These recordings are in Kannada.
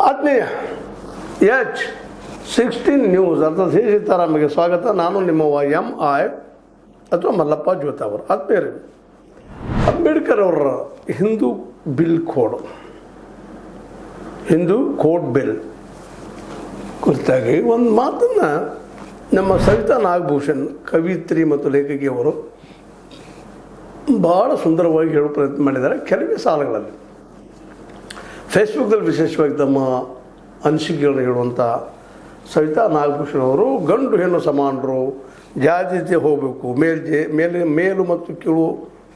ಆತ್ಮೀಯ H16 ನ್ಯೂಸ್ ಅರ್ಥಾತ್ ಶ್ರೀ ಸೀತಾರಾಮಗೆ ಸ್ವಾಗತ. ನಾನು ನಿಮ್ಮ MI ಅಥವಾ ಮಲ್ಲಪ್ಪ ಜ್ಯೋತ ಅವರು. ಆತ್ಮೀಯರೇ, ಅಂಬೇಡ್ಕರ್ ಅವರ ಹಿಂದೂ ಕೋಡ್ ಬಿಲ್ ಕುರಿತಾಗಿ ಒಂದು ಮಾತನ್ನು ನಮ್ಮ ಸವಿತಾ ನಾಗಭೂಷಣ್ ಕವಿತ್ರಿ ಮತ್ತು ಲೇಖಕಿಯವರು ಭಾಳ ಸುಂದರವಾಗಿ ಹೇಳೋ ಪ್ರಯತ್ನ ಮಾಡಿದ್ದಾರೆ. ಕೆಲವೇ ಸಾಲಗಳಲ್ಲಿ ಫೇಸ್ಬುಕ್ದಲ್ಲಿ ವಿಶೇಷವಾಗಿ ತಮ್ಮ ಅನಿಸಿಕೆಗಳನ್ನು ಹೇಳುವಂಥ ಸವಿತಾ ನಾಗಭೂಷಣ್ ಅವರು ಗಂಡು ಹೆಣ್ಣು ಸಮಾನರು, ಜಾತೀಯತೆ ಹೋಗಬೇಕು, ಮೇಲು ಮತ್ತು ಕೀಳು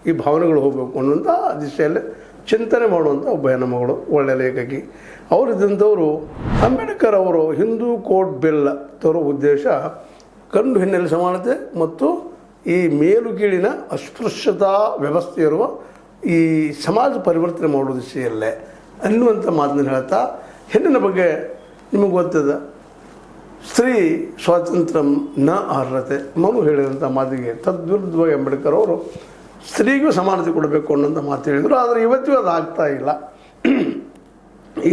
ಈ ಭಾವನೆಗಳು ಹೋಗಬೇಕು ಅನ್ನುವಂಥ ದಿಶೆಯಲ್ಲಿ ಚಿಂತನೆ ಮಾಡುವಂಥ ಒಬ್ಬ ಹೆಣ್ಣುಮಗಳು, ಒಳ್ಳೆಯ ಲೇಖಕಿ. ಅವರಿದ್ದಂಥವರು ಅಂಬೇಡ್ಕರ್ ಅವರು ಹಿಂದೂ ಕೋಡ್ ಬಿಲ್ ತರೋ ಉದ್ದೇಶ ಗಂಡು ಹೆಣ್ಣಲ್ಲಿ ಸಮಾನತೆ ಮತ್ತು ಈ ಮೇಲು ಕೀಳಿನ ಅಸ್ಪೃಶ್ಯತಾ ವ್ಯವಸ್ಥೆ ಇರುವ ಈ ಸಮಾಜ ಪರಿವರ್ತನೆ ಮಾಡುವ ದಿಶೆಯಲ್ಲೇ ಅನ್ನುವಂಥ ಮಾತನ್ನು ಹೇಳ್ತಾ, ಹೆಣ್ಣಿನ ಬಗ್ಗೆ ನಿಮಗೆ ಗೊತ್ತದ, ಸ್ತ್ರೀ ಸ್ವಾತಂತ್ರ್ಯ ನ ಅರ್ಹತೆ ಮನು ಹೇಳಿದಂಥ ಮಾತಿಗೆ ತದ್ವಿರುದ್ಧವಾಗಿ ಅಂಬೇಡ್ಕರ್ ಅವರು ಸ್ತ್ರೀಗೂ ಸಮಾನತೆ ಕೊಡಬೇಕು ಅನ್ನೋಂಥ ಮಾತು ಹೇಳಿದರು. ಆದರೆ ಇವತ್ತಿಗೂ ಅದು ಆಗ್ತಾ ಇಲ್ಲ.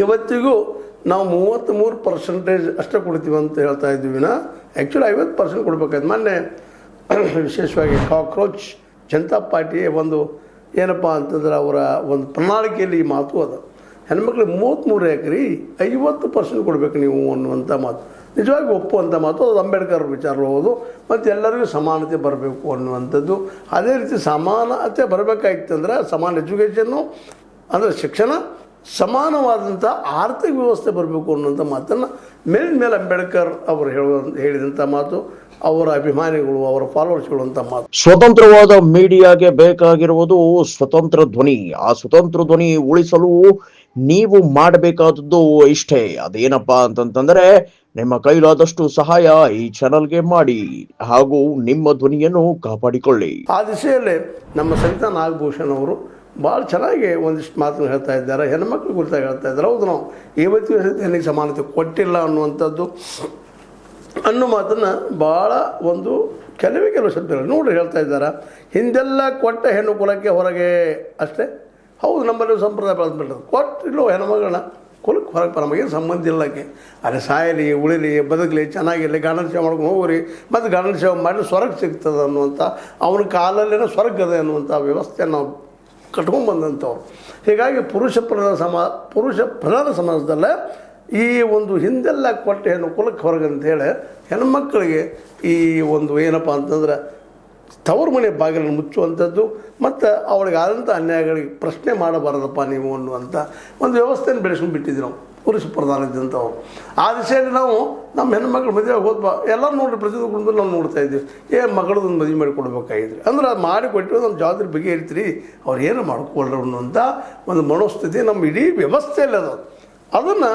ಇವತ್ತಿಗೂ ನಾವು 33% ಅಷ್ಟೇ ಕೊಡ್ತೀವಿ ಅಂತ ಹೇಳ್ತಾ ಇದ್ದೀವಿ. ಆ್ಯಕ್ಚುಲಿ 50% ಕೊಡಬೇಕಾಯ್ತು. ಮೊನ್ನೆ ವಿಶೇಷವಾಗಿ ಕಾಕ್ರೋಚ್ ಜನತಾ ಪಾರ್ಟಿಯ ಒಂದು ಏನಪ್ಪ ಅಂತಂದ್ರೆ ಅವರ ಒಂದು ಪ್ರಣಾಳಿಕೆಯಲ್ಲಿ ಈ ಮಾತು ಅದ, ಹೆಣ್ಮಕ್ಳಿಗೆ 33 ಎಕರೆ 50% ಕೊಡಬೇಕು ನೀವು ಅನ್ನುವಂಥ ಮಾತು ನಿಜವಾಗಿ ಒಪ್ಪುವಂಥ ಮಾತು. ಅದು ಅಂಬೇಡ್ಕರ್ ವಿಚಾರ ಹೋಗೋದು ಮತ್ತು ಎಲ್ಲರಿಗೂ ಸಮಾನತೆ ಬರಬೇಕು ಅನ್ನುವಂಥದ್ದು. ಅದೇ ರೀತಿ ಸಮಾನತೆ ಬರಬೇಕಾಗಿತ್ತಂದ್ರೆ ಸಮಾನ ಎಜುಕೇಷನ್ನು ಅಂದರೆ ಶಿಕ್ಷಣ, ಸಮಾನವಾದಂಥ ಆರ್ಥಿಕ ವ್ಯವಸ್ಥೆ ಬರಬೇಕು ಅನ್ನುವಂಥ ಮಾತನ್ನು ಮೇಲೆ ಅಂಬೇಡ್ಕರ್ ಅವರು ಹೇಳಿದಂಥ ಮಾತು, ಅವರ ಅಭಿಮಾನಿಗಳು, ಅವರ ಫಾಲೋವರ್ಸ್ಗಳು ಅಂತ ಮಾತು. ಸ್ವತಂತ್ರವಾದ ಮೀಡಿಯಾಗೆ ಬೇಕಾಗಿರುವುದು ಸ್ವತಂತ್ರ ಧ್ವನಿ. ಆ ಸ್ವತಂತ್ರ ಧ್ವನಿ ಉಳಿಸಲು ನೀವು ಮಾಡಬೇಕಾದದ್ದು ಇಷ್ಟೇ. ಅದೇನಪ್ಪಾ ಅಂತಂತಂದ್ರೆ ನಿಮ್ಮ ಕೈಲಾದಷ್ಟು ಸಹಾಯ ಈ ಚಾನಲ್ಗೆ ಮಾಡಿ ಹಾಗೂ ನಿಮ್ಮ ಧ್ವನಿಯನ್ನು ಕಾಪಾಡಿಕೊಳ್ಳಿ. ಆ ದಿಶೆಯಲ್ಲಿ ನಮ್ಮ ಸವಿತಾ ನಾಗಭೂಷಣ್ ಅವರು ಭಾಳ ಚೆನ್ನಾಗಿ ಒಂದಿಷ್ಟು ಮಾತನ್ನು ಹೇಳ್ತಾ ಇದ್ದಾರೆ, ಹೆಣ್ಮಕ್ಳು ಕುರಿತಾಗಿ ಹೇಳ್ತಾ ಇದ್ದಾರೆ. ಹೌದು, ನಾವು ಇವತ್ತಿನ ಹೆಣ್ಣಿಗೆ ಸಮಾನತೆ ಕೊಟ್ಟಿಲ್ಲ ಅನ್ನುವಂಥದ್ದು ಅನ್ನೋ ಮಾತನ್ನು ಭಾಳ ಒಂದು ಕೆಲವು ಶಬ್ದಗಳು ನೋಡ್ರಿ ಹೇಳ್ತಾ ಇದ್ದಾರೆ. ಹಿಂದೆಲ್ಲ ಕೊಟ್ಟ ಹೆಣ್ಣು ಕುಲಕ್ಕೆ ಹೊರಗೆ ಅಷ್ಟೇ. ಹೌದು, ನಮ್ಮಲ್ಲಿ ಸಂಪ್ರದಾಯ ಬೆಳೆದ್ಬಿಟ್ಟದು, ಕೊಟ್ಟಿಲ್ಲೋ ಹೆಣ್ಮಗಳನ್ನ ಕುಲಕ್ಕೆ ಹೊರಗೆ ನಮಗೇನು ಸಂಬಂಧ ಇಲ್ಲಕ್ಕೆ. ಅದೇ ಸಾಯಲಿ, ಉಳಿಲಿ, ಬದುಕಲಿ, ಚೆನ್ನಾಗಿರಲಿ, ಗಂಡನ ಸೇವೆ ಮಾಡ್ಕೊಂಡು ಹೋಗ್ರಿ, ಮತ್ತು ಗಂಡನ ಸೇವೆ ಮಾಡಿ ಸ್ವರ್ಗ ಸಿಗ್ತದೆ ಅನ್ನುವಂಥ, ಅವನ ಕಾಲಲ್ಲೇನೋ ಸ್ವರ್ಗದ ಅನ್ನುವಂಥ ವ್ಯವಸ್ಥೆ ನಾವು ಕಟ್ಕೊಂಡ್ಬಂದಂಥವ್ರು. ಹೀಗಾಗಿ ಪುರುಷ ಪ್ರಧಾನ ಸಮಾಜದಲ್ಲೇ ಈ ಒಂದು ಹಿಂದೆಲ್ಲ ಕೊಟ್ಟ ಹೆಣ್ಣು ಕುಲಕ್ಕೆ ಹೊರಗೆ ಅಂತೇಳಿ ಹೆಣ್ಮಕ್ಕಳಿಗೆ ಈ ಒಂದು ಏನಪ್ಪ ಅಂತಂದ್ರೆ ತವರು ಮನೆ ಬಾಗಿಲನ್ನು ಮುಚ್ಚುವಂಥದ್ದು ಮತ್ತು ಅವಳಿಗೆ ಆದಂಥ ಅನ್ಯಾಯಗಳಿಗೆ ಪ್ರಶ್ನೆ ಮಾಡಬಾರದಪ್ಪ ನೀವು ಅನ್ನುವಂಥ ಒಂದು ವ್ಯವಸ್ಥೆಯನ್ನು ಬೆಳೆಸ್ಕೊಂಡು ಬಿಟ್ಟಿದ್ವಿ ನಾವು, ಪುರುಷ ಪ್ರಧಾನ ಇದ್ದಂಥವ್ರು. ಆ ದಿಶೆಯಲ್ಲಿ ನಾವು ನಮ್ಮ ಹೆಣ್ಮಕ್ಳು ಮದುವೆ ಹೋದ್ಬಾ ಎಲ್ಲರೂ ನೋಡ್ರಿ, ಪ್ರತಿಯೊಂದು ಕುಟುಂಬದಲ್ಲಿ ನಾವು ನೋಡ್ತಾ ಇದ್ವಿ. ಮಗಳದೊಂದು ಮದುವೆ ಮಾಡಿ ಕೊಡ್ಬೇಕಾಗಿದ್ರಿ ಅಂದ್ರೆ ಅದು ಮಾಡಿ ಕೊಟ್ಟು ನಮ್ಮ ಜವಾಬ್ದಾರಿ ಬಗ್ಗೆ ಇರ್ತೀರಿ, ಅವ್ರು ಏನು ಮಾಡ್ಕೊಳ್ರಿ ಅನ್ನುವಂಥ ಒಂದು ಮನೋಸ್ಥಿತಿ ನಮ್ಮ ಇಡೀ ವ್ಯವಸ್ಥೆಯಲ್ಲಿ ಅದು. ಅದನ್ನು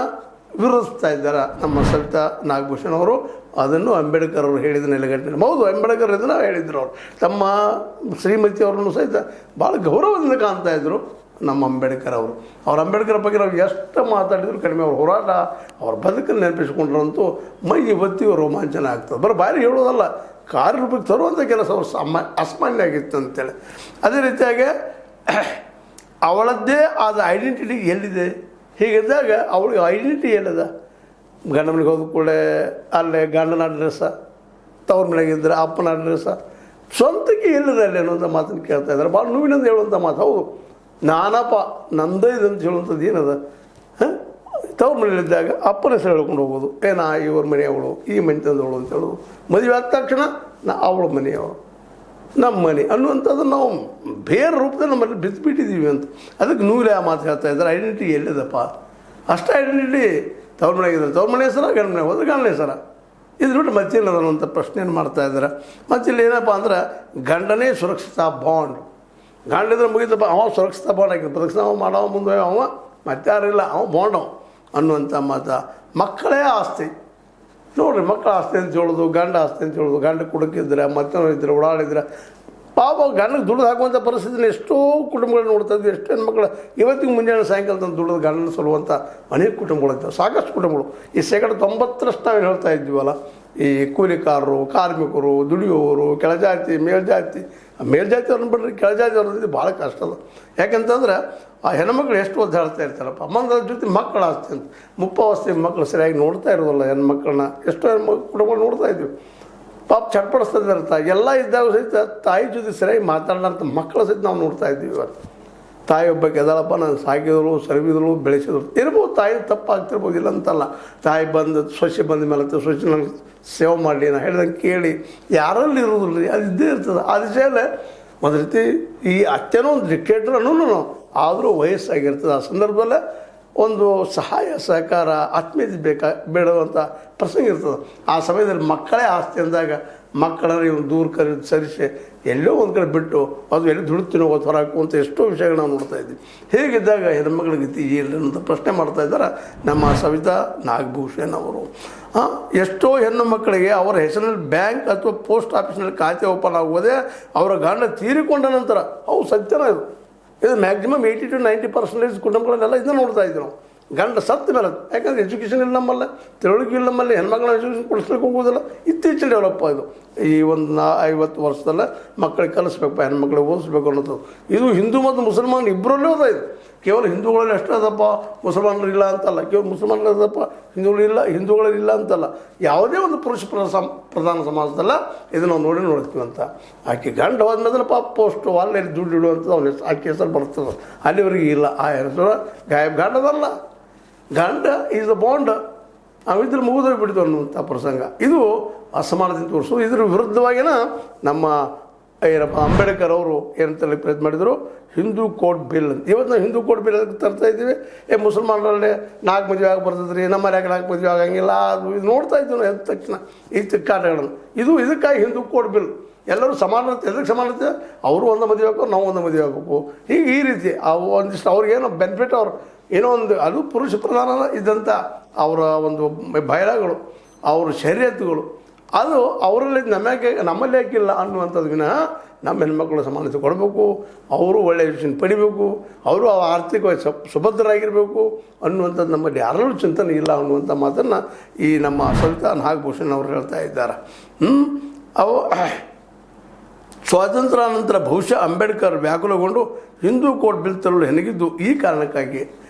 ವಿರೋಧಿಸ್ತಾ ಇದ್ದಾರೆ ನಮ್ಮ ಸವಿತಾ ನಾಗಭೂಷಣ್ ಅವರು. ಅದನ್ನು ಅಂಬೇಡ್ಕರ್ ಅವರು ಹೇಳಿದ ನೆಲೆಗಟ್ಟಿನ ಹೌದು, ಅಂಬೇಡ್ಕರ್ ಇದನ್ನು ಹೇಳಿದ್ರು. ಅವರು ತಮ್ಮ ಶ್ರೀಮತಿ ಅವರನ್ನು ಸಹಿತ ಭಾಳ ಗೌರವದಿಂದ ಕಾಣ್ತಾ ಇದ್ದರು ನಮ್ಮ ಅಂಬೇಡ್ಕರ್ ಅವರು. ಅವ್ರ ಅಂಬೇಡ್ಕರ್ ಬಗ್ಗೆ ನಾವು ಎಷ್ಟು ಮಾತಾಡಿದ್ರು ಕಡಿಮೆ. ಅವ್ರ ಹೋರಾಟ, ಅವ್ರ ಬದುಕನ್ನು ನೆನಪಿಸ್ಕೊಂಡ್ರಂತೂ ಮೈ ಇವತ್ತಿಗೂ ರೋಮಾಂಚನ ಆಗ್ತದೆ. ಬರೋ ಬಾರಿ ಹೇಳೋದಲ್ಲ, ಕಾರ್ಯರೂಪಕ್ಕೆ ತರುವಂಥ ಕೆಲಸ ಅವ್ರು ಅಸಾಮಾನ್ಯ ಆಗಿತ್ತು ಅಂತೇಳಿ. ಅದೇ ರೀತಿಯಾಗಿ ಅವಳದ್ದೇ ಆದ ಐಡೆಂಟಿಟಿ ಎಲ್ಲಿದೆ? ಹೀಗಿದ್ದಾಗ ಅವಳಿಗೆ ಐಡೆಂಟಿಟಿ ಎಲ್ಲದ? ಗಂಡ ಮನೆಗೆ ಹೋದ ಕೂಡಲೇ ಅಲ್ಲೇ ಗಂಡನ ಅಡ್ರೆಸ್ಸ, ತವ್ರ ಮನೆಗಿದ್ದರೆ ಅಪ್ಪನ ಅಡ್ರೆಸ್ಸ, ಸ್ವಂತಕ್ಕೆ ಎಲ್ಲಿದೆ ಅಲ್ಲಿ ಅನ್ನೋಂಥ ಮಾತನ್ನು ಕೇಳ್ತಾ ಇದ್ದಾರೆ. ಭಾಳ ನೋವಿನಿಂದ ಹೇಳುವಂಥ ಮಾತು. ಹೌದು, ನಾನಪ್ಪ ನಂದೇ ಇದೆ ಅಂತ ಹೇಳುವಂಥದ್ದು ಏನದ? ತವ್ರ ಮನೆಯಲ್ಲಿದ್ದಾಗ ಅಪ್ಪನ ಹೆಸರು ಹೇಳ್ಕೊಂಡು ಹೋಗೋದು, ಇವ್ರ ಮನೆಯವಳು, ಈ ಮನೆ ತಂದವಳು ಅಂತ ಹೇಳೋದು. ಮದುವೆ ಆದ ತಕ್ಷಣ ಅವಳ ಮನೆಯವಳು, ನಮ್ಮ ಮನೆ ಅನ್ನುವಂಥದ್ದು ನಾವು ಬೇರೆ ರೂಪದಲ್ಲಿ ನಮ್ಮಲ್ಲಿ ಬಿದ್ದುಬಿಟ್ಟಿದ್ದೀವಿ ಅಂತ. ಅದಕ್ಕೆ ನೂಲೆ ಆ ಮಾತು ಹೇಳ್ತಾ ಇದ್ದಾರೆ. ಐಡೆಂಟಿಟಿ ಎಲ್ಲಿದಪ್ಪ? ಅಷ್ಟೇ ಐಡೆಂಟಿಟಿ ತವ್ರ ಮನೆಗಿದ್ದಾರೆ ತವ್ರ ಮನೆ ಹೆಸರ, ಗಂಡ ಮನೆ ಹೋದ್ರೆ ಗಂಡನ ಹೆಸರ, ಇದು ಬಿಟ್ಟು ಮತ್ತಿಲ್ಲ ಅನ್ನುವಂಥ ಪ್ರಶ್ನೆಯನ್ನು ಮಾಡ್ತಾ ಇದ್ದಾರೆ. ಮತ್ತಿಲ್ಲಿ ಏನಪ್ಪ ಅಂದ್ರೆ ಗಂಡನೇ ಸುರಕ್ಷಿತ ಬಾಂಡ್. ಗಂಡಿದ್ರೆ ಮುಗಿತಪ್ಪ, ಅವ ಸುರಕ್ಷಿತ ಬಾಂಡ್ ಆಗಿದ್ದು, ಪ್ರದಕ್ಷಿಣ ಮಾಡೋ ಮುಂದೆ ಅವ ಮತ್ತಾರಿಲ್ಲ, ಅವ ಬಾಂಡ್ ಅನ್ನುವಂಥ ಮಾತು. ಮಕ್ಕಳೇ ಆಸ್ತಿ ನೋಡಿರಿ, ಮಕ್ಕಳ ಆಸ್ತಿ ಅಂತ ಹೇಳೋದು, ಗಂಡ ಆಸ್ತಿ ಅಂತ ಹೇಳೋದು. ಗಂಡ ಕುಡುಕಿದ್ರೆ, ಮತ್ತೊಂದು ಇದ್ರೆ, ಓಡಾಡಿದ್ರೆ ಪಾಪ ಗಂಡಗೆ ದುಡ್ಡು ಹಾಕುವಂಥ ಪರಿಸ್ಥಿತಿನ ಎಷ್ಟೋ ಕುಟುಂಬಗಳು ನೋಡ್ತಾ ಇದ್ವಿ. ಎಷ್ಟು ಹೆಣ್ಮಕ್ಳು ಇವತ್ತಿಗೆ ಮುಂಜಾನೆ ಸಾಯಂಕಾಲ ತಂದು ದುಡ್ಡು ಗಂಡನ ಸಲ್ಲುವಂಥ ಅನೇಕ ಕುಟುಂಬಗಳಿದ್ದಾವೆ, ಸಾಕಷ್ಟು ಕುಟುಂಬಗಳು. ಈ 90% ನಾವೇನು ಹೇಳ್ತಾ ಇದ್ದೀವಲ್ಲ, ಈ ಕೂಲಿಕಾರರು, ಕಾರ್ಮಿಕರು, ದುಡಿಯೋರು, ಕೆಳಜಾತಿ ಮೇಲ್ಜಾತಿ ಮೇಲ್ಜಾತಿಯವ್ರನ್ನ ಬಿಡ್ರಿ ಕೆಳಜಾತಿಯವ್ರದ್ದು ಭಾಳ ಕಷ್ಟ ಅದ. ಯಾಕಂತಂದ್ರೆ ಆ ಹೆಣ್ಮಕ್ಳು ಎಷ್ಟು ಒದ್ದು ಹೇಳ್ತಾ ಇರ್ತಾರಪ್ಪ ಅಮ್ಮನ ಜೊತೆ ಮಕ್ಕಳು ಆಸ್ತಿ ಅಂತ. ಮುಪ್ಪಾವಸ್ಥೆ ಮಕ್ಕಳು ಸರಿಯಾಗಿ ನೋಡ್ತಾ ಇರೋದಿಲ್ಲ ಹೆಣ್ಮಕ್ಳನ್ನ. ಎಷ್ಟೋ ಹೆಣ್ಮಕ್ಳು ಕುಟುಂಬಗಳು ನೋಡ್ತಾ ಇದ್ವಿ, ಪಾಪ ಚಟ್ಪಡಿಸ್ತಾ ಎಲ್ಲ ಇದ್ದಾಗ ಸಹಿತ ತಾಯಿ ಜೊತೆ ಸರಿಯಾಗಿ ಮಾತಾಡೋಂಥ ಮಕ್ಕಳ ಸಹಿತ ನಾವು ನೋಡ್ತಾ ಇದ್ದೀವಿ. ಇವತ್ತು ತಾಯಿ ಒಬ್ಬಕ್ಕೆ ಎದಳಪ್ಪ ನಾನು ಸಾಕಿದ್ರು ಸರಿವಿದ್ರು ಬೆಳೆಸಿದ್ರು ಇರ್ಬೋದು, ತಾಯಿ ತಪ್ಪಾಗ್ತಿರ್ಬೋದು, ಇಲ್ಲ ಅಂತಲ್ಲ. ತಾಯಿ ಬಂದು ಸೊಸೆ ಬಂದ ಮೇಲೆ ಸೊಸೆ ನನಗೆ ಸೇವೆ ಮಾಡಲಿ ನಾ ಹೇಳ್ದಂಗೆ ಕೇಳಿ ಯಾರಲ್ಲಿ ಇರೋದಿಲ್ಲ ರೀ, ಅದು ಇದ್ದೇ ಇರ್ತದೆ. ಆ ದಿಶೆಯಲ್ಲೇ ಒಂದು ರೀತಿ ಈ ಅತ್ತೆನೋ ಒಂದು ಡಿಕ್ಟೇಟರ್ ಅನ್ನೋನು ಆದರೂ ವಯಸ್ಸಾಗಿರ್ತದೆ. ಆ ಸಂದರ್ಭದಲ್ಲೇ ಒಂದು ಸಹಾಯ ಸಹಕಾರ ಆತ್ಮೀಯತೆ ಬೇಡುವಂಥ ಪ್ರಸಂಗ ಇರ್ತದೆ. ಆ ಸಮಯದಲ್ಲಿ ಮಕ್ಕಳೇ ಆಸ್ತಿ ಅಂದಾಗ ಮಕ್ಕಳನ್ನ ಇವ್ನು ದೂರ ಸರಿಸಿ ಎಲ್ಲೋ ಒಂದು ಕಡೆ ಬಿಟ್ಟು ಅದು ಎಲ್ಲಿ ದುಡುತ್ತಿನೋ ಹೊರಹಾಕು ಅಂತ ಎಷ್ಟೋ ವಿಷಯಗಳು ನಾವು ನೋಡ್ತಾ ಇದ್ವಿ. ಹೀಗಿದ್ದಾಗ ಹೆಣ್ಮಕ್ಳಿಗೆ ಗತಿ ಇಲ್ಲ ಅಂತ ಪ್ರಶ್ನೆ ಮಾಡ್ತಾ ಇದ್ದಾರೆ ನಮ್ಮ ಸವಿತಾ ನಾಗಭೂಷಣ್ ಅವರು. ಎಷ್ಟೋ ಹೆಣ್ಣು ಮಕ್ಕಳಿಗೆ ಅವರ ಹೆಸರಿನಲ್ಲಿ ಬ್ಯಾಂಕ್ ಅಥವಾ ಪೋಸ್ಟ್ ಆಫೀಸ್ನಲ್ಲಿ ಖಾತೆ ಓಪನ್ ಆಗುವುದೇ ಅವರ ಗಂಡ ತೀರಿಕೊಂಡ ನಂತರ. ಅವು ಸತ್ಯನ ಇದು ಮ್ಯಾಕ್ಸಿಮಮ್ 80 to 90% ಕುಟುಂಬಗಳನ್ನೆಲ್ಲ ಇದನ್ನು ನೋಡ್ತಾ ಇದ್ವಿ ನಾವು. ಗಂಡ ಸತ್ತ ಮೇಲೆ, ಯಾಕಂದರೆ ಎಜುಕೇಷನ್ ಇಲ್ಲ ನಮ್ಮಲ್ಲ, ತಿಳುವಳಿಕೆ ಇಲ್ಲ ನಮ್ಮಲ್ಲಿ, ಹೆಣ್ಮಕ್ಳನ್ನ ಎಜುಕೇಷನ್ ಕೊಡಿಸ್ಲಿಕ್ಕೆ ಹೋಗೋದಿಲ್ಲ. ಇತ್ತೀಚಿನ ಡೆವಲಪ್ ಇದು ಈ ಒಂದು 50 ವರ್ಷದಲ್ಲೇ ಮಕ್ಕಳಿಗೆ ಕಲಿಸ್ಬೇಕು, ಹೆಣ್ಮಕ್ಳಿಗೆ ಓದಿಸ್ಬೇಕು ಅನ್ನೋದು. ಇದು ಹಿಂದೂ ಮತ್ತು ಮುಸಲ್ಮಾನ್ ಇಬ್ಬರಲ್ಲೇ ಹೋದ. ಇದು ಕೇವಲ ಹಿಂದೂಗಳಲ್ಲಿ ಅಷ್ಟೇ ಅದಪ್ಪ, ಮುಸಲ್ಮಾನರು ಇಲ್ಲ ಅಂತಲ್ಲ. ಕೇವಲ ಮುಸಲ್ಮಾನರು ಅದಪ್ಪ, ಹಿಂದೂಗಳಿಲ್ಲ ಅಂತಲ್ಲ. ಯಾವುದೇ ಒಂದು ಪುರುಷ ಪ್ರಧಾನ ಸಮಾಜದಲ್ಲ ಇದು ನಾವು ನೋಡ್ತೀವಿ ಅಂತ. ಆಕೆ ಗಂಡ ಹೋದ್ಮೇಲೆ ಪಾಪ ಪೋಸ್ಟು ಅಲ್ಲಿ ದುಡ್ಡು ಇಡುವಂಥದ್ದು ಅವನ ಆಕೆ ಹೆಸರು ಬರ್ತದೆ. ಅಲ್ಲಿವರೆಗೆ ಇಲ್ಲ ಆ ಹೆಸರು ಗಂಡದಲ್ಲ, ಗಂಡ ಈಸ್ ಅ ಬಾಂಡ್, ನಾವಿದ್ರೆ ಮುಗಿದ್ರೆ ಬಿಡ್ತು ಅನ್ನುವಂಥ ಪ್ರಸಂಗ. ಇದು ಅಸಮಾನತೆ ತೋರಿಸೋದು. ಇದ್ರ ವಿರುದ್ಧವಾಗಿನ ನಮ್ಮ ಏನಪ್ಪ ಅಂಬೇಡ್ಕರ್ ಅವರು ಏನಂತೇಳಿ ಪ್ರಯತ್ನ ಮಾಡಿದರು, ಹಿಂದೂ ಕೋಡ್ ಬಿಲ್ ಅಂತ. ಇವತ್ತು ನಾವು ಹಿಂದೂ ಕೋಡ್ ಬಿಲ್ ಅದಕ್ಕೆ ತರ್ತಾ ಇದ್ದೀವಿ. ಮುಸಲ್ಮಾನರಲ್ಲಿ 4 ಮದುವೆ ಆಗಿ ಬರ್ತದ್ರಿ, ನಮ್ಮಲ್ಲಿ ಯಾಕೆ 4 ಮದುವೆ ಆಗಂಗಿಲ್ಲ, ಅದು ಇದು ನೋಡ್ತಾ ಇದ್ದೀವಿ ನಾವು ಎದ್ದ ತಕ್ಷಣ ಈ ತಿಕ್ಕಾಟಗಳನ್ನು. ಇದಕ್ಕಾಗಿ ಹಿಂದೂ ಕೋಡ್ ಬಿಲ್. ಎಲ್ಲರೂ ಸಮಾನತೆ, ಎದಕ್ಕೆ ಸಮಾನತೆ? ಅವರು ಒಂದು ಮದುವೆ ಆಗಬೇಕು, ನಾವು ಒಂದು ಮದುವೆ ಆಗಬೇಕು. ಹೀಗೆ ಈ ರೀತಿ ಒಂದಿಷ್ಟು ಅವ್ರಿಗೇನೋ ಬೆನಿಫಿಟ್, ಅವ್ರು ಏನೋ ಒಂದು ಅದು ಪುರುಷ ಪ್ರಧಾನ ಇದ್ದಂಥ ಅವರ ಒಂದು ಬಯಲಾಗಳು, ಅವ್ರ ಶರೀರತ್ಗಳು, ಅದು ಅವರಲ್ಲಿ ನಮ್ಮಲ್ಲಿ ಯಾಕಿಲ್ಲ ಅನ್ನುವಂಥದ್ದು ವಿನ ನಮ್ಮ ಹೆಣ್ಮಕ್ಳು ಸಮಾನತೆ ಕೊಡಬೇಕು, ಅವರು ಒಳ್ಳೆಯ ವಿಷಯ ಪಡಿಬೇಕು, ಅವರು ಆರ್ಥಿಕವಾಗಿ ಸುಭದ್ರರಾಗಿರಬೇಕು ಅನ್ನುವಂಥದ್ದು ನಮ್ಮಲ್ಲಿ ಯಾರಲ್ಲೂ ಚಿಂತನೆ ಇಲ್ಲ ಅನ್ನುವಂಥ ಮಾತನ್ನು ಈ ನಮ್ಮ ಸವಿತಾ ನಾಗಭೂಷಣ್ ಅವರು ಹೇಳ್ತಾ ಇದ್ದಾರೆ. ಅವು ಸ್ವಾತಂತ್ರ್ಯ ನಂತರ ಬಹುಶಃ ಅಂಬೇಡ್ಕರ್ ವ್ಯಾಕುಲಗೊಂಡು ಹಿಂದೂ ಕೋಡ್ ಬಿಲ್ ತರಲು ಹೆಣಗಿದ್ದು ಈ ಕಾರಣಕ್ಕಾಗಿ.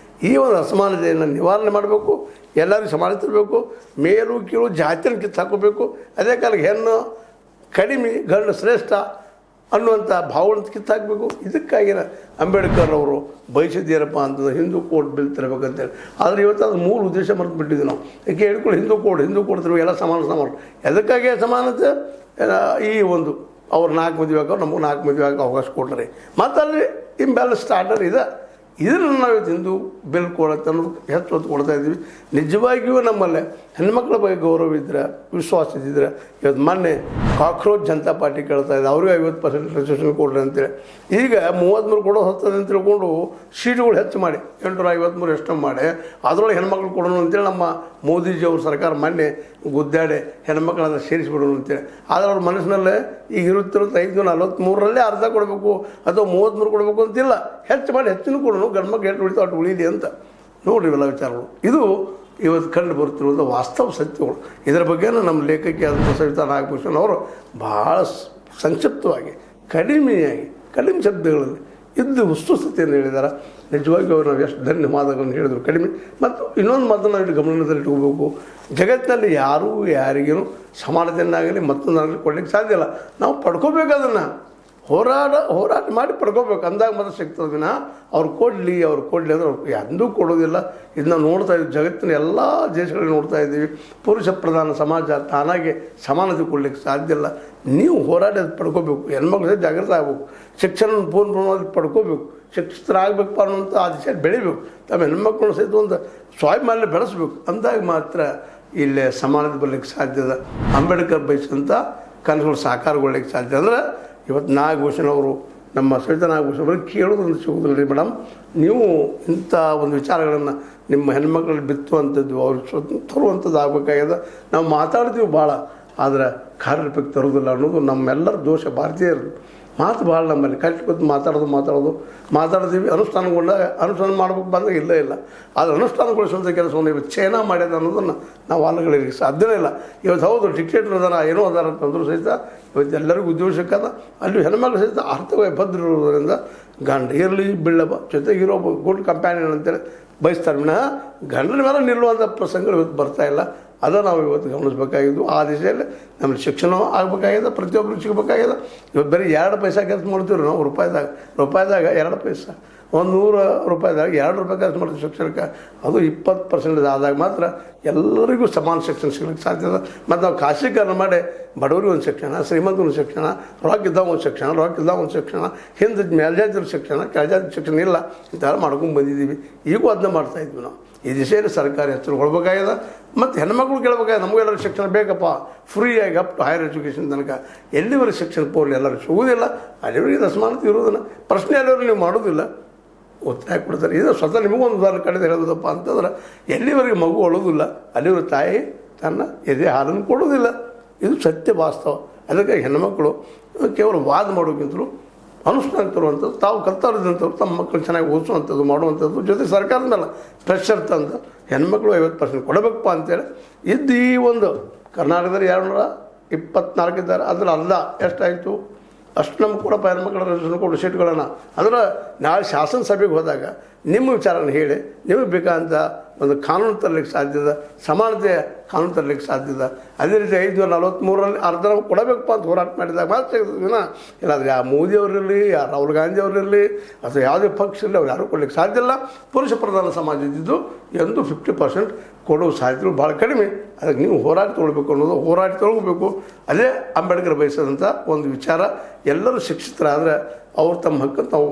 ಈ ಒಂದು ಅಸಮಾನತೆಯನ್ನು ನಿವಾರಣೆ ಮಾಡಬೇಕು, ಎಲ್ಲರಿಗೂ ಸಮಾನತೆ ಇರಬೇಕು, ಮೇಲು ಕೀಳು ಜಾತಿಯನ್ನು ಕಿತ್ತಾಕೋಬೇಕು. ಅದೇ ಕಾಲಕ್ಕೆ ಹೆಣ್ಣು ಕಡಿಮೆ ಗಂಡು ಶ್ರೇಷ್ಠ ಅನ್ನುವಂಥ ಭಾವನೆ ಕಿತ್ತಾಕಬೇಕು. ಇದಕ್ಕಾಗಿನ ಅಂಬೇಡ್ಕರ್ ಅವರು ಬಯಸಿದ್ದೀರಪ್ಪ ಅಂತಂದ್ರೆ ಹಿಂದೂ ಕೋಡ್ ಬಿಲ್ ತರಬೇಕಂತೇಳಿ. ಆದರೆ ಇವತ್ತು ಅದು ಮೂಲ ಉದ್ದೇಶ ಮರೆತು ಬಿಟ್ಟಿದ್ವಿ ನಾವು. ಯಾಕೆ ಹೇಳ್ಕೊಳ್ಳಿ, ಹಿಂದೂ ಕೋಡ್ ತರಬೇಕು, ಎಲ್ಲ ಸಮಾನ. ಎದಕ್ಕಾಗಿ ಸಮಾನತೆ? ಈ ಒಂದು ಅವ್ರು 4 ಮದುವೆ ಆಗೋರು ನಮಗೆ 4 ಮದುವೆ ಆಗೋ ಅವಕಾಶ ಕೊಡ್ರಿ. ಮತ್ತು ಅಲ್ಲಿ ಇಂಬ್ಯಾಲೆನ್ಸ್ ಸ್ಟಾರ್ಟರ್ ಇದೆ. ಇದನ್ನು ನಾವು ಹಿಂದೂ ಬಿಲ್ ಕೊಡುತ್ತೆ ಅನ್ನೋದು ಹೆಚ್ಚು ಹೊತ್ತು ಕೊಡ್ತಾ ಇದ್ದೀವಿ. ನಿಜವಾಗಿಯೂ ನಮ್ಮಲ್ಲಿ ಹೆಣ್ಮಕ್ಳ ಬಗ್ಗೆ ಗೌರವ ಇದ್ದರೆ, ವಿಶ್ವಾಸ ಇದ್ದಿದ್ರೆ, ಇವತ್ತು ಮೊನ್ನೆ ಕಾಕ್ರೋಚ್ ಜನತಾ ಪಾರ್ಟಿ ಕೇಳ್ತಾ ಇದೆ ಅವ್ರಿಗೆ 50% ರಿಸರ್ವೇಷನ್ ಕೊಡ್ರಿ ಅಂತೇಳಿ. ಈಗ 33 ಕೊಡೋ ಹೊತ್ತದೆ ಅಂತ ತಿಳ್ಕೊಂಡು ಸೀಟುಗಳು ಹೆಚ್ಚು ಮಾಡಿ 853 ಎಷ್ಟೋ ಮಾಡಿ ಅದರೊಳಗೆ ಹೆಣ್ಮಕ್ಳು ಕೊಡೋಣ ಅಂತೇಳಿ ನಮ್ಮ ಮೋದಿಜಿಯವ್ರ ಸರ್ಕಾರ ಮೊನ್ನೆ ಗುದ್ದಾಡಿ ಹೆಣ್ಮಕ್ಳನ್ನ ಸೇರಿಸ್ಬಿಡೋಣ ಅಂತೇಳಿ. ಆದರೆ ಅವ್ರ ಮನಸ್ಸಿನಲ್ಲೇ ಈಗ 543ರಲ್ಲಿ ಅರ್ಧ ಕೊಡಬೇಕು ಅಥವಾ 33 ಕೊಡಬೇಕು ಅಂತಿಲ್ಲ, ಹೆಚ್ಚು ಮಾಡಿ ಹೆಚ್ಚಿನ ಕೊಡೋಣ, ಗಂಡು ಮಕ್ಳು ಎಷ್ಟು ಉಳಿತಾವ ಅಷ್ಟು ಉಳಿಲಿ ಅಂತ. ನೋಡ್ರಿ ಇವೆಲ್ಲ ವಿಚಾರಗಳು. ಇದು ಇವತ್ತು ಕಂಡು ಬರುತ್ತಿರುವಂಥ ವಾಸ್ತವ ಸತ್ಯಗಳು. ಇದರ ಬಗ್ಗೆನೂ ನಮ್ಮ ಲೇಖಕಿ ಆದಂಥ ಸವಿತಾ ನಾಗಭೂಷಣ್ ಅವರು ಭಾಳ ಸಂಕ್ಷಿಪ್ತವಾಗಿ ಕಡಿಮೆ ಶಬ್ದಗಳಲ್ಲಿ ಇದ್ದು ವಸ್ತುಸ್ಥಿತಿಯನ್ನು ಹೇಳಿದ್ದಾರೆ. ನಿಜವಾಗಿಯೂ ಅವರು ನಾವು ಎಷ್ಟು ಧನ್ಯವಾದಗಳನ್ನು ಹೇಳಿದರು ಕಡಿಮೆ. ಮತ್ತು ಇನ್ನೊಂದು ಮಾತನ್ನು ನಾವು ಇಲ್ಲಿ ಗಮನದಲ್ಲಿಟ್ಕೋಬೇಕು, ಜಗತ್ತಿನಲ್ಲಿ ಯಾರೂ ಯಾರಿಗೇನು ಸಮಾನತೆಯನ್ನಾಗಲಿ ಮತ್ತೊಂದಾಗಲಿ ಕೊಡಲಿಕ್ಕೆ ಸಾಧ್ಯ ಇಲ್ಲ. ನಾವು ಪಡ್ಕೋಬೇಕು, ಅದನ್ನು ಹೋರಾಟ ಮಾಡಿ ಪಡ್ಕೋಬೇಕು. ಅಂದಾಗ ಮಾತ್ರ ಸಿಗ್ತದೆ ವಿನ ಅವ್ರು ಕೊಡಲಿ ಅಂದರೆ ಅವ್ರು ಎಂದೂ ಕೊಡೋದಿಲ್ಲ. ಇದನ್ನ ನೋಡ್ತಾ ಇದ್ದೀವಿ, ಜಗತ್ತಿನ ಎಲ್ಲ ದೇಶಗಳಲ್ಲಿ ನೋಡ್ತಾ ಇದ್ದೀವಿ. ಪುರುಷ ಪ್ರಧಾನ ಸಮಾಜ ತಾನಾಗೆ ಸಮಾನತೆ ಕೊಡಲಿಕ್ಕೆ ಸಾಧ್ಯ ಇಲ್ಲ. ನೀವು ಹೋರಾಟ ಪಡ್ಕೋಬೇಕು, ಹೆಣ್ಮಕ್ಳು ಜಾಗೃತ ಆಗಬೇಕು, ಶಿಕ್ಷಣ ಪೂರ್ಣವಾಗಿ ಪಡ್ಕೋಬೇಕು, ಶಿಕ್ಷಿತರಾಗಬೇಕಪ್ಪ ಅನ್ನೋಂಥ ಆ ದಿಶೆಯಲ್ಲಿ ಬೆಳಿಬೇಕು. ತಮ್ಮ ಹೆಣ್ಮಕ್ಳು ಸಹಿತ ಒಂದು ಸ್ವಾಭಿಮಾನ್ಯ ಬೆಳೆಸ್ಬೇಕು. ಅಂದಾಗ ಮಾತ್ರ ಇಲ್ಲೇ ಸಮಾನತೆ ಬರಲಿಕ್ಕೆ ಸಾಧ್ಯದ. ಅಂಬೇಡ್ಕರ್ ಬಯಸಿದಂಥ ಕನಸುಗಳು ಸಾಕಾರಗೊಳ್ಳಲಿಕ್ಕೆ ಸಾಧ್ಯ. ಅಂದರೆ ಇವತ್ತು ನಾಗಭೂಷಣ್ ಅವರು, ನಮ್ಮ ಸವಿತಾ ನಾಗಭೂಷಣ್ ಅವರಿಗೆ ಕೇಳೋದನ್ನು ಸಿಗೋದಿಲ್ಲ ರೀ ಮೇಡಮ್. ನೀವು ಇಂಥ ಒಂದು ವಿಚಾರಗಳನ್ನು ನಿಮ್ಮ ಹೆಣ್ಮಕ್ಳಲ್ಲಿ ಬಿತ್ತುವಂಥದ್ದು, ಅವ್ರಿಗೆ ತರುವಂಥದ್ದು ಆಗಬೇಕಾಗ್ಯದ. ನಾವು ಮಾತಾಡ್ತೀವಿ ಭಾಳ, ಆದರೆ ಕಾರ್ಯರೂಪಕ್ಕೆ ತರೋದಿಲ್ಲ ಅನ್ನೋದು ನಮ್ಮೆಲ್ಲರ ದೋಷ, ಭಾರತೀಯರು. ಮಾತು ಭಾಳ ನಮ್ಮಲ್ಲಿ ಕಟ್ಟಿ ಮಾತಾಡ್ತೀವಿ ಅನುಷ್ಠಾನ ಮಾಡ್ಬೇಕು ಬಂದಾಗ ಇಲ್ಲ ಆದರೆ ಅನುಷ್ಠಾನಗೊಳಿಸುವಂಥ ಕೆಲಸವನ್ನು ಇವತ್ತು ಚೈನಾ ಮಾಡ್ಯದ ಅನ್ನೋದನ್ನು ನಾವು ಆಲಗಳಿಗೆ ಸಾಧ್ಯನೇ ಇಲ್ಲ. ಇವತ್ತು ಹೌದು ಡಿಕ್ಟೇಟರ್ ಅದಾರ ಏನೋ ಅದಾರ ಅಂತಂದ್ರೂ ಸಹಿತ ಇವತ್ತು ಎಲ್ಲರಿಗೂ ಉದ್ಯೋಗ ಸಿಕ್ಕದ. ಅಲ್ಲಿ ಹೆಣ್ಮಕ್ಳು ಸಹಿತ ಆರ್ಥಿಕ ಭದ್ರ ಇರೋದರಿಂದ ಗಂಡ ಇರಲಿ ಬಿಳ್ಳಬ ಜೊತೆಗಿರೋ ಗುಡ್ ಕಂಪ್ಯಾನಿಯನ್ ಅಂತೇಳಿ ಬಯಸ್ತಾರೆ ವಿನಃ ಗಂಡನ ಮೇಲೆ ನಿಲ್ಲುವಂಥ ಪ್ರಸಂಗಗಳು ಇವತ್ತು ಬರ್ತಾಯಿಲ್ಲ. ಅದನ್ನು ನಾವು ಇವತ್ತು ಗಮನಿಸಬೇಕಾಗಿದ್ದು. ಆ ದಿಶೆಯಲ್ಲಿ ನಮ್ಮಲ್ಲಿ ಶಿಕ್ಷಣ ಆಗಬೇಕಾಗಿದೆ, ಪ್ರತಿಯೊಬ್ಬರು ಸಿಗಬೇಕಾಗಿದೆ. ಇವತ್ತು ಬರೀ 2 ಪೈಸೆ ಖರ್ಚು ಮಾಡ್ತೀವಿ ನಾವು ರೂಪಾಯಿದಾಗ 2 ಪೈಸೆ, 100 ರೂಪಾಯಿದಾಗ 2 ರೂಪಾಯಿ ಖರ್ಚು ಮಾಡ್ತೀವಿ ಶಿಕ್ಷಣಕ್ಕೆ. ಅದು 20% ಆದಾಗ ಮಾತ್ರ ಎಲ್ಲರಿಗೂ ಸಮಾನ ಶಿಕ್ಷಣ ಸಿಗಲಿಕ್ಕೆ ಸಾಧ್ಯ ಇದೆ. ಮತ್ತು ನಾವು ಖಾಸಗೀಕರಣ ಮಾಡಿ ಬಡವರಿಗೆ ಒಂದು ಶಿಕ್ಷಣ, ಶ್ರೀಮಂತನ ಶಿಕ್ಷಣ, ರೊಕ್ಕಿದ್ದಾಗ ಒಂದು ಶಿಕ್ಷಣ, ಹಿಂದೆ ಮೇಲ್ಜಾತಿಯ ಶಿಕ್ಷಣ, ಕೆಳಜಾತಿ ಶಿಕ್ಷಣ ಇಲ್ಲ ಇಂಥೆಲ್ಲ ಮಾಡ್ಕೊಂಡು ಬಂದಿದ್ದೀವಿ. ಈಗೂ ಅದನ್ನ ಮಾಡ್ತಾಯಿದ್ವಿ ನಾವು. ಈ ದಿಶೆಯಲ್ಲಿ ಸರ್ಕಾರ ಎಚ್ಚರಗೊಳ್ಬೇಕಾಗಿದೆ. ಮತ್ತು ಹೆಣ್ಮಕ್ಳು ಕೇಳಬೇಕಾಗಿದೆ, ನಮಗೆಲ್ಲರೂ ಶಿಕ್ಷಣ ಬೇಕಪ್ಪ ಫ್ರೀಯಾಗಿ ಅಪ್ ಟು ಹೈಯರ್ ಎಜುಕೇಷನ್ ತನಕ. ಎಲ್ಲಿವರೆಗೆ ಶಿಕ್ಷಣ ಪೋರ್ಲಿ ಎಲ್ಲರೂ ಸಿಗುವುದಿಲ್ಲ ಅಲ್ಲಿವರೆಗೆ ಅಸಮಾನತೆ ಇರೋದಿಲ್ಲ. ಪ್ರಶ್ನೆ ಎಲ್ಲರೂ ನೀವು ಮಾಡೋದಿಲ್ಲ, ಒತ್ತಾಯ ಕೊಡ್ತಾರೆ. ಇದು ಸ್ವತಃ ನಿಮಗೊಂದು ಉದಾಹರಣೆ ಕಡೆದು ಹೇಳೋದಪ್ಪ ಅಂತಂದ್ರೆ ಎಲ್ಲಿವರೆಗೆ ಮಗು ಅಳೋದಿಲ್ಲ ಅಲ್ಲಿವರೆಗೆ ತಾಯಿ ತನ್ನ ಎದೆ ಹಾಲನ್ನು ಕೊಡೋದಿಲ್ಲ. ಇದು ಸತ್ಯ ವಾಸ್ತವ. ಅದಕ್ಕೆ ಹೆಣ್ಮಕ್ಳು ಕೇವಲ ವಾದ ಮಾಡೋಕ್ಕಿಂತಲೂ ಅನುಷ್ಠಾನ ತರುವಂಥದ್ದು, ತಾವು ಕಲ್ತಾರದಂಥವ್ರು ತಮ್ಮ ಮಕ್ಕಳು ಚೆನ್ನಾಗಿ ಓದಿಸುವಂಥದ್ದು ಮಾಡುವಂಥದ್ದು, ಜೊತೆ ಸರ್ಕಾರದ ಮೇಲೆ ಪ್ರೆಷರ್ ತಂದು ಹೆಣ್ಮಕ್ಳು 50% ಕೊಡಬೇಕಪ್ಪ ಅಂತೇಳಿ ಇದ್ದು ಈ ಒಂದು ಕರ್ನಾಟಕದಲ್ಲಿ 224 ಇದ್ದಾರೆ. ಅದ್ರ ಅರ್ಧ ಎಷ್ಟಾಯಿತು ಅಷ್ಟು ನಮ್ಗೆ ಕೊಡಪ್ಪ ಹೆಣ್ಮಕ್ಳ ರಿಸರ್ವೇಷನ್ ಕೊಡು ಸೀಟ್ಗಳನ್ನು. ಅಂದ್ರೆ ನಾಳೆ ಶಾಸನ ಸಭೆಗೆ ಹೋದಾಗ ನಿಮ್ಮ ವಿಚಾರನ ಹೇಳಿ ನಿಮಗೆ ಬೇಕಾದಂಥ ಒಂದು ಕಾನೂನು ತರಲಿಕ್ಕೆ ಸಾಧ್ಯದ, ಸಮಾನತೆ ಕಾನೂನು ತರಲಿಕ್ಕೆ ಸಾಧ್ಯದ. ಅದೇ ರೀತಿ 543ರಲ್ಲಿ ಅರ್ಧ ಕೊಡಬೇಕಪ್ಪ ಅಂತ ಹೋರಾಟ ಮಾಡಿದಾಗ ಮಾತ್ರ ಸಿಗ್ತದಿನ. ಇಲ್ಲಾಂದರೆ ಯಾವ ಮೋದಿಯವರಿರಲಿ, ಯಾವ ರಾಹುಲ್ ಗಾಂಧಿ ಅವರಿರಲಿ, ಅಥವಾ ಯಾವುದೇ ಪಕ್ಷ ಇರಲಿ, ಅವ್ರು ಯಾರೂ ಕೊಡಲಿಕ್ಕೆ ಸಾಧ್ಯ ಇಲ್ಲ. ಪುರುಷ ಪ್ರಧಾನ ಸಮಾಜ ಇದ್ದಿದ್ದು ಎಂದು 50% ಕೊಡುವ ಸಾಧ್ಯತೆಗಳು ಭಾಳ ಕಡಿಮೆ. ಅದಕ್ಕೆ ನೀವು ಹೋರಾಟ ತೊಗೊಳ್ಬೇಕು ಅನ್ನೋದು ಹೋರಾಟ ತೊಗೊಳ್ಬೇಕು. ಅದೇ ಅಂಬೇಡ್ಕರ್ ಬಯಸಿದಂಥ ಒಂದು ವಿಚಾರ. ಎಲ್ಲರೂ ಶಿಕ್ಷಿತರಾದರೆ ಅವ್ರು ತಮ್ಮ ಹಕ್ಕನ್ನು ತಾವು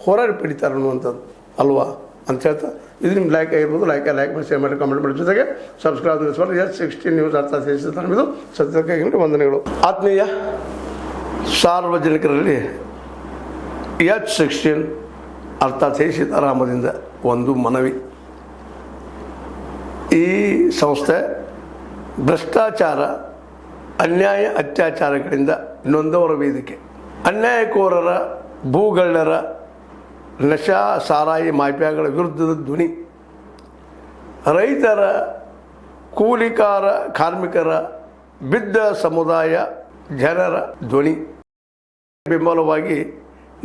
ಹೋರಾಟ ಪಡಿತಾರೆ ಅನ್ನುವಂಥದ್ದು ಅಲ್ವಾ ಅಂತ ಹೇಳ್ತಾ, ಇದು ನಿಮ್ಮ ಲೈಕ್ ಆಗಿರ್ಬೋದು. ಲೈಕ್ ಮಾಡಿ, ಶೇರ್ ಮಾಡಿ, ಕಮೆಂಟ್ ಮಾಡಿ, ಜೊತೆಗೆ ಸಬ್ಸ್ಕ್ರೈಬ್ ಮಾಡಿ. S16 ನ್ಯೂಸ್ ಅರ್ಥ ಸೇರಿಸಿದ ಸತ್ಯಕ್ಕಾಗಿ ವಂದನೆಗಳು. ಆತ್ಮೀಯ ಸಾರ್ವಜನಿಕರಲ್ಲಿ H16 ಅರ್ಥಾತ್ ಸೀತಾರಾಮದಿಂದ ಒಂದು ಮನವಿ. ಈ ಸಂಸ್ಥೆ ಭ್ರಷ್ಟಾಚಾರ, ಅನ್ಯಾಯ, ಅತ್ಯಾಚಾರಗಳಿಂದ ನೊಂದವರ ವೇದಿಕೆ. ಅನ್ಯಾಯಕೋರರ, ಭೂಗಳ್ಳರ, ನಶಾ ಸಾರಾಯಿ ಮಾಫಿಯಾಗಳ ವಿರುದ್ಧದ ಧ್ವನಿ. ರೈತರ, ಕೂಲಿಕಾರ, ಕಾರ್ಮಿಕರ, ಬಿದ್ದ ಸಮುದಾಯ ಜನರ ಧ್ವನಿ. ಬೆಂಬಲವಾಗಿ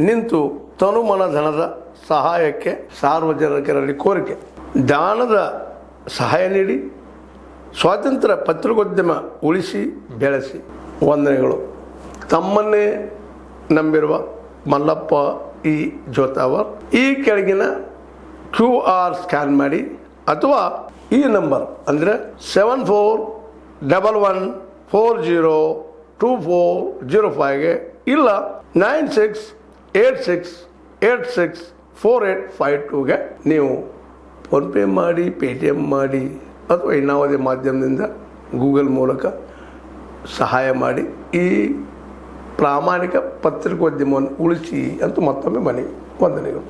ನಿಂತು ತನುಮನ ಧನದ ಸಹಾಯಕ್ಕೆ ಸಾರ್ವಜನಿಕರಲ್ಲಿ ಕೋರಿಕೆ. ದಾನದ ಸಹಾಯ ನೀಡಿ ಸ್ವಾತಂತ್ರ್ಯ ಪತ್ರಿಕೋದ್ಯಮ ಉಳಿಸಿ ಬೆಳೆಸಿ. ವಂದನೆಗಳು. ತಮ್ಮನ್ನೇ ನಂಬಿರುವ ಮಲ್ಲಪ್ಪ ಇ ಜೋತಾವರ್. ಈ ಕೆಳಗಿನ QR ಸ್ಕ್ಯಾನ್ ಮಾಡಿ ಅಥವಾ ಈ ನಂಬರ್ ಅಂದರೆ 7411402405ಗೆ ಇಲ್ಲ 9686864852ಗೆ ನೀವು ಫೋನ್ಪೇ ಮಾಡಿ, ಪೇಟಿಎಮ್ ಮಾಡಿ, ಅಥವಾ ಇನ್ನಾವುದೇ ಮಾಧ್ಯಮದಿಂದ ಗೂಗಲ್ ಮೂಲಕ ಸಹಾಯ ಮಾಡಿ ಈ ಪ್ರಾಮಾಣಿಕ ಪತ್ರಿಕೋದ್ಯಮವನ್ನು ಉಳಿಸಿ ಅಂತ ಮತ್ತೊಮ್ಮೆ ಮನವಿ. ವಂದನೆಗಳು.